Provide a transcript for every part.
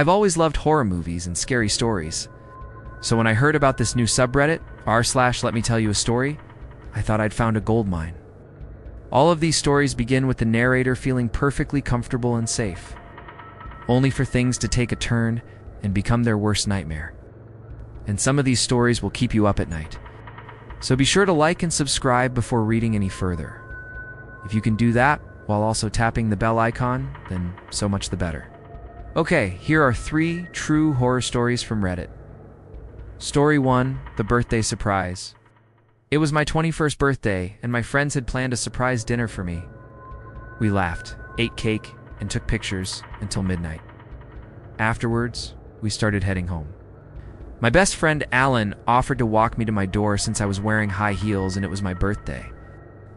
I've always loved horror movies and scary stories. So when I heard about this new subreddit, r/LetMeTellYouAStory, I thought I'd found a goldmine. All of these stories begin with the narrator feeling perfectly comfortable and safe, only for things to take a turn and become their worst nightmare. And some of these stories will keep you up at night. So be sure to like and subscribe before reading any further. If you can do that while also tapping the bell icon, then so much the better. Okay, here are 3 true horror stories from Reddit. Story 1, The Birthday Surprise. It was my 21st birthday, and my friends had planned a surprise dinner for me. We laughed, ate cake, and took pictures until midnight. Afterwards, we started heading home. My best friend Alan offered to walk me to my door since I was wearing high heels and it was my birthday.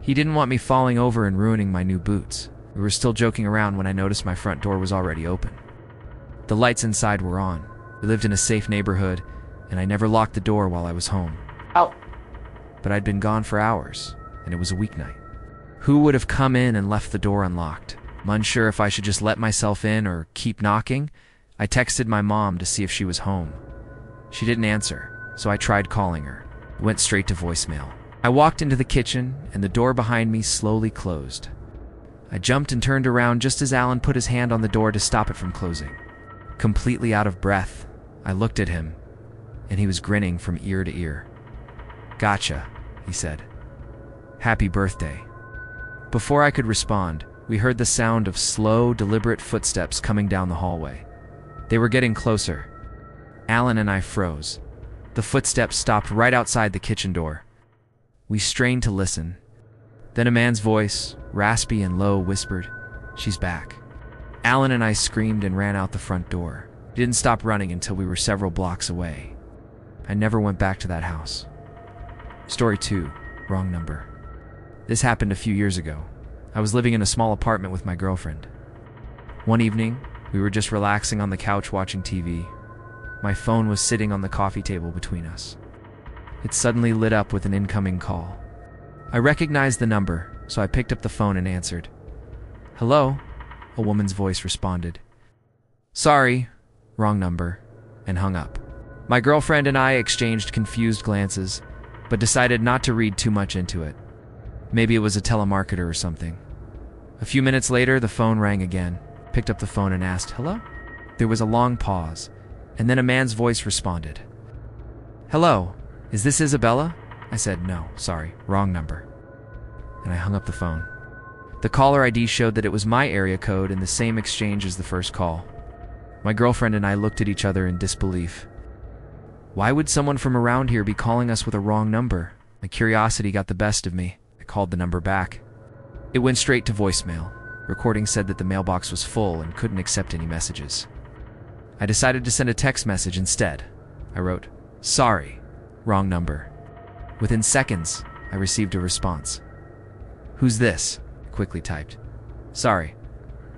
He didn't want me falling over and ruining my new boots. We were still joking around when I noticed my front door was already open. The lights inside were on. We lived in a safe neighborhood, and I never locked the door while I was home. Ow. But I'd been gone for hours, and it was a weeknight. Who would have come in and left the door unlocked? I'm unsure if I should just let myself in or keep knocking. I texted my mom to see if she was home. She didn't answer, so I tried calling her. It went straight to voicemail. I walked into the kitchen, and the door behind me slowly closed. I jumped and turned around just as Alan put his hand on the door to stop it from closing. Completely out of breath, I looked at him, and he was grinning from ear to ear. "Gotcha," he said. "Happy birthday." Before I could respond, we heard the sound of slow, deliberate footsteps coming down the hallway. They were getting closer. Alan and I froze. The footsteps stopped right outside the kitchen door. We strained to listen. Then a man's voice, raspy and low, whispered, "She's back." Alan and I screamed and ran out the front door. We didn't stop running until we were several blocks away. I never went back to that house. Story 2, Wrong Number. This happened a few years ago. I was living in a small apartment with my girlfriend. One evening, we were just relaxing on the couch watching TV. My phone was sitting on the coffee table between us. It suddenly lit up with an incoming call. I recognized the number, so I picked up the phone and answered. "Hello?" a woman's voice responded. "Sorry, wrong number," and hung up. My girlfriend and I exchanged confused glances, but decided not to read too much into it. Maybe it was a telemarketer or something. A few minutes later, the phone rang again. Picked up the phone and asked, "Hello?" There was a long pause, and then a man's voice responded. "Hello, is this Isabella?" I said, "No, sorry, wrong number." And I hung up the phone. The caller ID showed that it was my area code in the same exchange as the first call. My girlfriend and I looked at each other in disbelief. Why would someone from around here be calling us with a wrong number? My curiosity got the best of me. I called the number back. It went straight to voicemail. Recording said that the mailbox was full and couldn't accept any messages. I decided to send a text message instead. I wrote, "Sorry, wrong number." Within seconds, I received a response. "Who's this?" I quickly typed. "Sorry,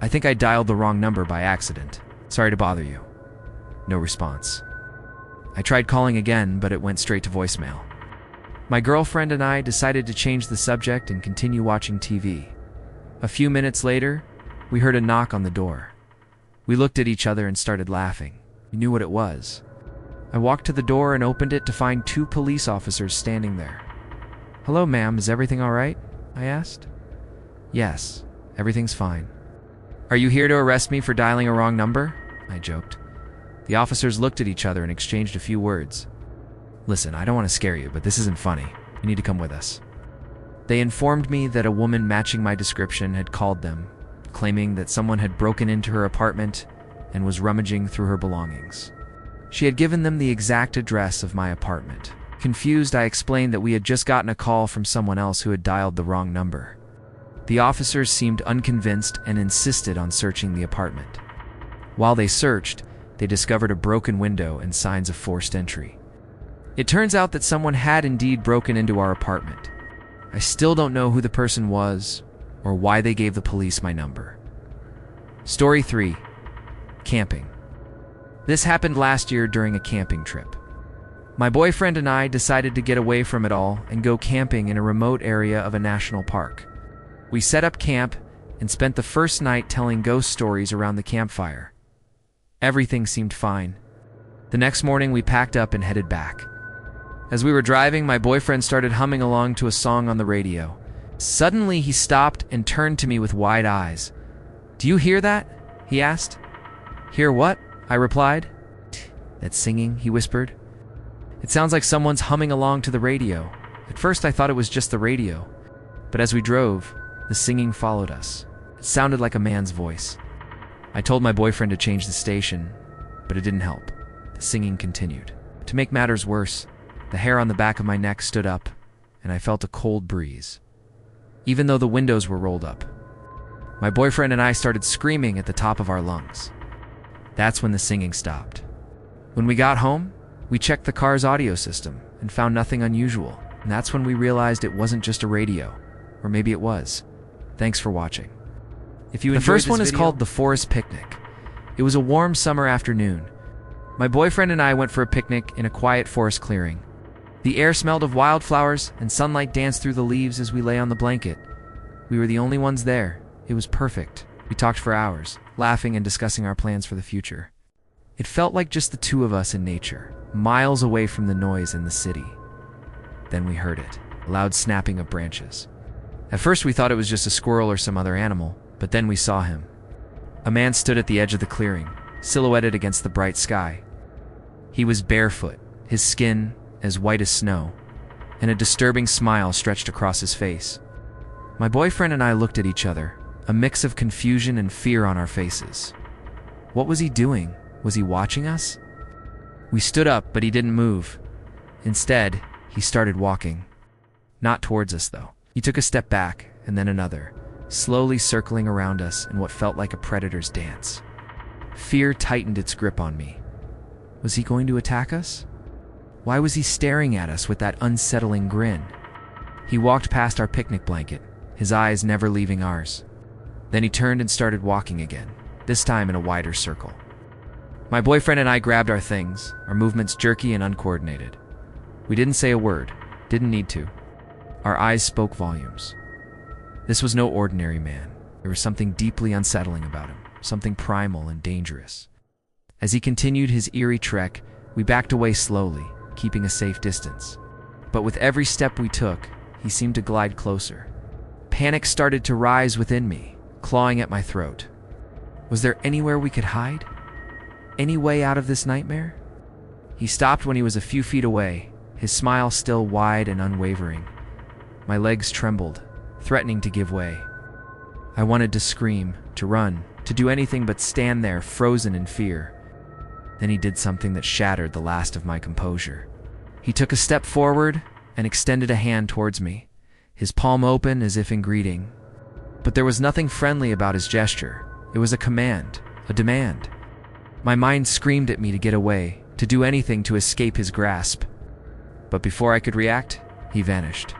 I think I dialed the wrong number by accident. Sorry to bother you." No response. I tried calling again, but it went straight to voicemail. My girlfriend and I decided to change the subject and continue watching TV. A few minutes later, we heard a knock on the door. We looked at each other and started laughing. We knew what it was. I walked to the door and opened it to find 2 police officers standing there. "Hello, ma'am, is everything all right?" I asked. "Yes, everything's fine." "Are you here to arrest me for dialing a wrong number?" I joked. The officers looked at each other and exchanged a few words. "Listen, I don't want to scare you, but this isn't funny. You need to come with us." They informed me that a woman matching my description had called them, claiming that someone had broken into her apartment and was rummaging through her belongings. She had given them the exact address of my apartment. Confused, I explained that we had just gotten a call from someone else who had dialed the wrong number. The officers seemed unconvinced and insisted on searching the apartment. While they searched, they discovered a broken window and signs of forced entry. It turns out that someone had indeed broken into our apartment. I still don't know who the person was or why they gave the police my number. Story 3, Camping. This happened last year during a camping trip. My boyfriend and I decided to get away from it all and go camping in a remote area of a national park. We set up camp and spent the first night telling ghost stories around the campfire. Everything seemed fine. The next morning, we packed up and headed back. As we were driving, my boyfriend started humming along to a song on the radio. Suddenly, he stopped and turned to me with wide eyes. "Do you hear that?" he asked. "Hear what?" I replied. "That singing," he whispered. "It sounds like someone's humming along to the radio." At first, I thought it was just the radio, but as we drove, the singing followed us. It sounded like a man's voice. I told my boyfriend to change the station, but it didn't help. The singing continued. To make matters worse, the hair on the back of my neck stood up, and I felt a cold breeze, even though the windows were rolled up. My boyfriend and I started screaming at the top of our lungs. That's when the singing stopped. When we got home, we checked the car's audio system and found nothing unusual, and that's when we realized it wasn't just a radio, or maybe it was. Thanks for watching. The first one is called The Forest Picnic. It was a warm summer afternoon. My boyfriend and I went for a picnic in a quiet forest clearing. The air smelled of wildflowers, and sunlight danced through the leaves as we lay on the blanket. We were the only ones there. It was perfect. We talked for hours, laughing and discussing our plans for the future. It felt like just the two of us in nature, miles away from the noise in the city. Then we heard it, a loud snapping of branches. At first we thought it was just a squirrel or some other animal, but then we saw him. A man stood at the edge of the clearing, silhouetted against the bright sky. He was barefoot, his skin as white as snow, and a disturbing smile stretched across his face. My boyfriend and I looked at each other, a mix of confusion and fear on our faces. What was he doing? Was he watching us? We stood up, but he didn't move. Instead, he started walking. Not towards us, though. He took a step back, and then another, slowly circling around us in what felt like a predator's dance. Fear tightened its grip on me. Was he going to attack us? Why was he staring at us with that unsettling grin? He walked past our picnic blanket, his eyes never leaving ours. Then he turned and started walking again, this time in a wider circle. My boyfriend and I grabbed our things, our movements jerky and uncoordinated. We didn't say a word, didn't need to. Our eyes spoke volumes. This was no ordinary man. There was something deeply unsettling about him, something primal and dangerous. As he continued his eerie trek, we backed away slowly, keeping a safe distance. But with every step we took, he seemed to glide closer. Panic started to rise within me, clawing at my throat. Was there anywhere we could hide? Any way out of this nightmare? He stopped when he was a few feet away, his smile still wide and unwavering. My legs trembled, threatening to give way. I wanted to scream, to run, to do anything but stand there, frozen in fear. Then he did something that shattered the last of my composure. He took a step forward and extended a hand towards me, his palm open as if in greeting. But there was nothing friendly about his gesture. It was a command, a demand. My mind screamed at me to get away, to do anything to escape his grasp. But before I could react, he vanished.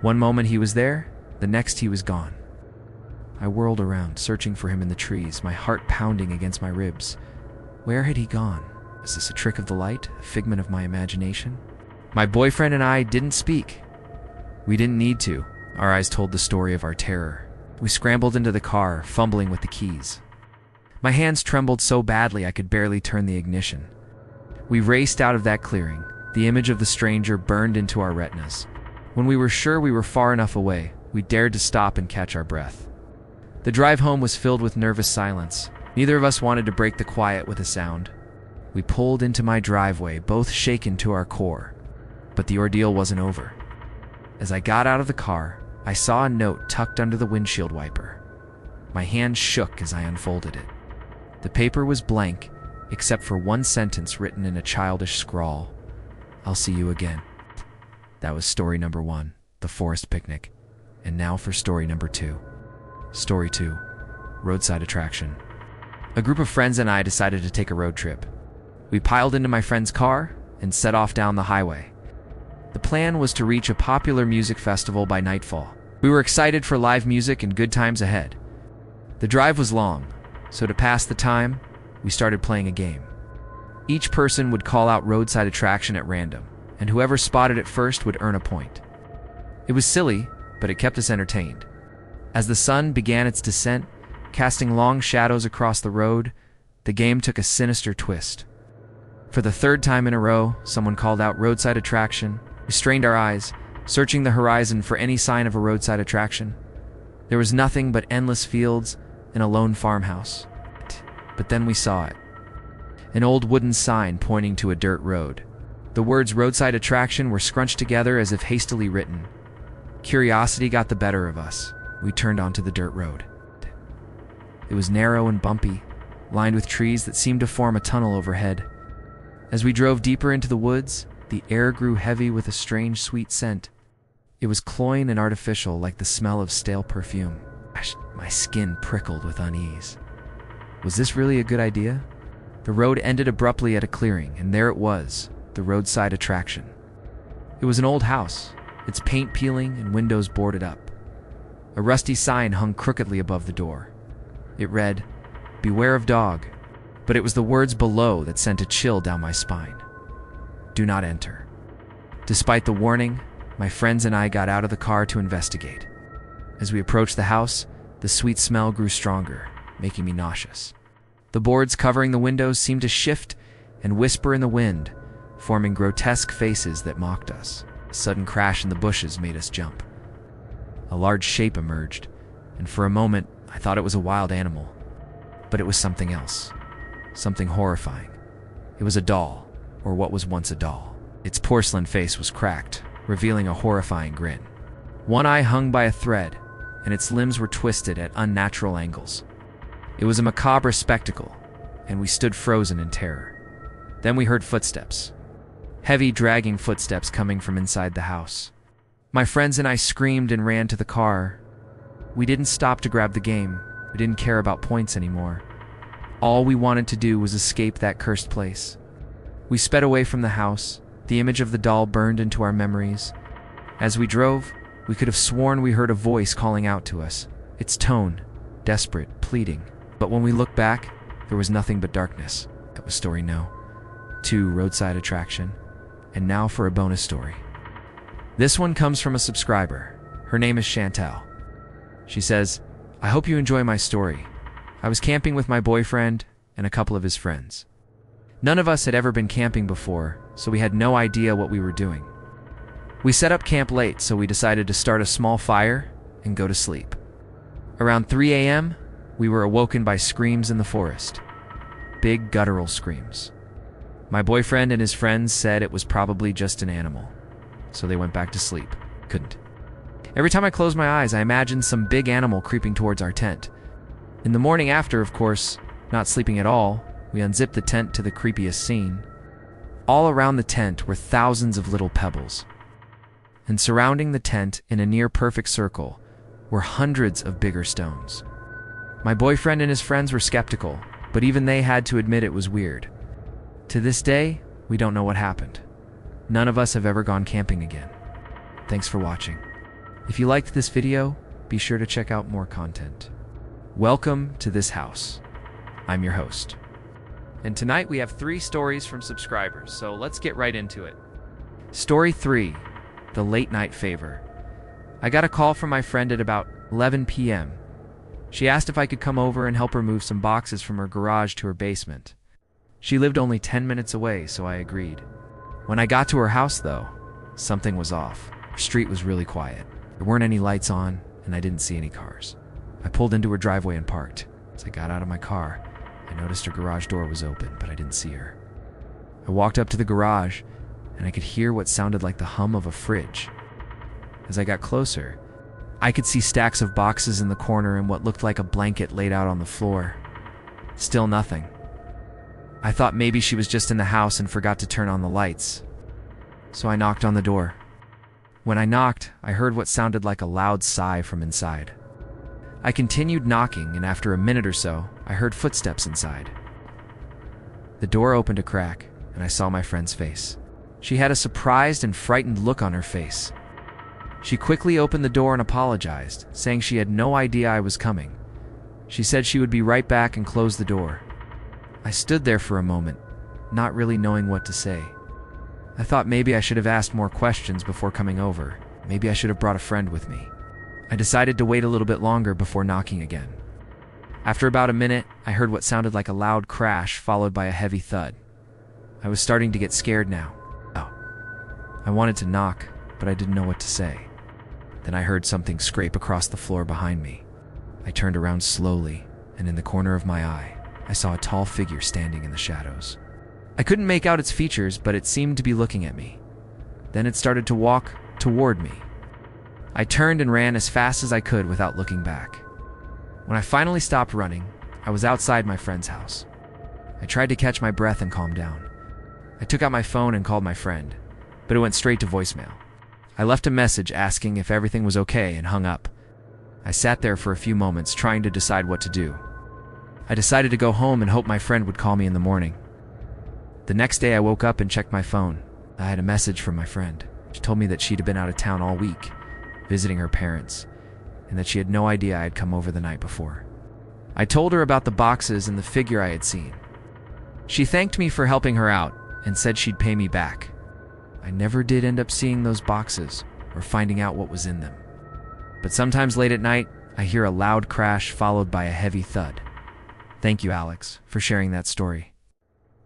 One moment he was there, the next he was gone. I whirled around, searching for him in the trees, my heart pounding against my ribs. Where had he gone? Was this a trick of the light, a figment of my imagination? My boyfriend and I didn't speak. We didn't need to. Our eyes told the story of our terror. We scrambled into the car, fumbling with the keys. My hands trembled so badly I could barely turn the ignition. We raced out of that clearing. The image of the stranger burned into our retinas. When we were sure we were far enough away, we dared to stop and catch our breath. The drive home was filled with nervous silence. Neither of us wanted to break the quiet with a sound. We pulled into my driveway, both shaken to our core. But the ordeal wasn't over. As I got out of the car, I saw a note tucked under the windshield wiper. My hand shook as I unfolded it. The paper was blank, except for one sentence written in a childish scrawl. "I'll see you again." That was story number 1, The Forest Picnic. And now for story number 2. Story 2, Roadside Attraction. A group of friends and I decided to take a road trip. We piled into my friend's car and set off down the highway. The plan was to reach a popular music festival by nightfall. We were excited for live music and good times ahead. The drive was long, so to pass the time, we started playing a game. Each person would call out roadside attraction at random, and whoever spotted it first would earn a point. It was silly, but it kept us entertained. As the sun began its descent, casting long shadows across the road, the game took a sinister twist. For the third time in a row, someone called out roadside attraction. We strained our eyes, searching the horizon for any sign of a roadside attraction. There was nothing but endless fields and a lone farmhouse. But then we saw it. An old wooden sign pointing to a dirt road. The words roadside attraction were scrunched together as if hastily written. Curiosity got the better of us. We turned onto the dirt road. It was narrow and bumpy, lined with trees that seemed to form a tunnel overhead. As we drove deeper into the woods, the air grew heavy with a strange sweet scent. It was cloying and artificial, like the smell of stale perfume. My skin prickled with unease. Was this really a good idea? The road ended abruptly at a clearing, and there it was, the roadside attraction. It was an old house, its paint peeling and windows boarded up. A rusty sign hung crookedly above the door. It read, "Beware of dog," but it was the words below that sent a chill down my spine. "Do not enter." Despite the warning, my friends and I got out of the car to investigate. As we approached the house, the sweet smell grew stronger, making me nauseous. The boards covering the windows seemed to shift and whisper in the wind, forming grotesque faces that mocked us. A sudden crash in the bushes made us jump. A large shape emerged, and for a moment I thought it was a wild animal. But it was something else. Something horrifying. It was a doll, or what was once a doll. Its porcelain face was cracked, revealing a horrifying grin. One eye hung by a thread, and its limbs were twisted at unnatural angles. It was a macabre spectacle, and we stood frozen in terror. Then we heard footsteps. Heavy, dragging footsteps coming from inside the house. My friends and I screamed and ran to the car. We didn't stop to grab the game. We didn't care about points anymore. All we wanted to do was escape that cursed place. We sped away from the house. The image of the doll burned into our memories. As we drove, we could have sworn we heard a voice calling out to us. Its tone, desperate, pleading. But when we looked back, there was nothing but darkness. That was story no. 2, roadside attraction. And now for a bonus story. This one comes from a subscriber. Her name is Chantal. She says, "I hope you enjoy my story. I was camping with my boyfriend and a couple of his friends. None of us had ever been camping before, so we had no idea what we were doing. We set up camp late, so we decided to start a small fire and go to sleep. Around 3 a.m., we were awoken by screams in the forest. Big guttural screams. My boyfriend and his friends said it was probably just an animal, so they went back to sleep. Couldn't. Every time I closed my eyes, I imagined some big animal creeping towards our tent. In the morning after, of course, not sleeping at all, we unzipped the tent to the creepiest scene. All around the tent were thousands of little pebbles. And surrounding the tent in a near-perfect circle were hundreds of bigger stones. My boyfriend and his friends were skeptical, but even they had to admit it was weird. To this day, we don't know what happened. None of us have ever gone camping again. Thanks for watching. If you liked this video, be sure to check out more content. Welcome to this house. I'm your host. And tonight we have 3 stories from subscribers, so let's get right into it. Story 3, The Late Night Favor. I got a call from my friend at about 11 p.m. She asked if I could come over and help her move some boxes from her garage to her basement. She lived only 10 minutes away, so I agreed. When I got to her house, though, something was off. Her street was really quiet. There weren't any lights on, and I didn't see any cars. I pulled into her driveway and parked. As I got out of my car, I noticed her garage door was open, but I didn't see her. I walked up to the garage, and I could hear what sounded like the hum of a fridge. As I got closer, I could see stacks of boxes in the corner and what looked like a blanket laid out on the floor. Still nothing. I thought maybe she was just in the house and forgot to turn on the lights. So I knocked on the door. When I knocked, I heard what sounded like a loud sigh from inside. I continued knocking, and after a minute or so, I heard footsteps inside. The door opened a crack, and I saw my friend's face. She had a surprised and frightened look on her face. She quickly opened the door and apologized, saying she had no idea I was coming. She said she would be right back and closed the door. I stood there for a moment, not really knowing what to say. I thought maybe I should have asked more questions before coming over. Maybe I should have brought a friend with me. I decided to wait a little bit longer before knocking again. After about a minute, I heard what sounded like a loud crash followed by a heavy thud. I was starting to get scared now. I wanted to knock, but I didn't know what to say. Then I heard something scrape across the floor behind me. I turned around slowly, and in the corner of my eye, I saw a tall figure standing in the shadows. I couldn't make out its features, but it seemed to be looking at me. Then it started to walk toward me. I turned and ran as fast as I could without looking back. When I finally stopped running, I was outside my friend's house. I tried to catch my breath and calm down. I took out my phone and called my friend, but it went straight to voicemail. I left a message asking if everything was okay and hung up. I sat there for a few moments trying to decide what to do. I decided to go home and hope my friend would call me in the morning. The next day I woke up and checked my phone. I had a message from my friend. She told me that she'd been out of town all week, visiting her parents, and that she had no idea I had come over the night before. I told her about the boxes and the figure I had seen. She thanked me for helping her out and said she'd pay me back. I never did end up seeing those boxes or finding out what was in them. But sometimes late at night, I hear a loud crash followed by a heavy thud. Thank you, Alex, for sharing that story.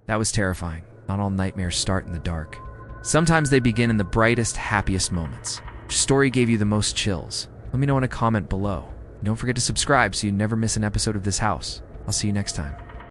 That was terrifying. Not all nightmares start in the dark. Sometimes they begin in the brightest, happiest moments. Which story gave you the most chills? Let me know in a comment below. Don't forget to subscribe so you never miss an episode of this house. I'll see you next time.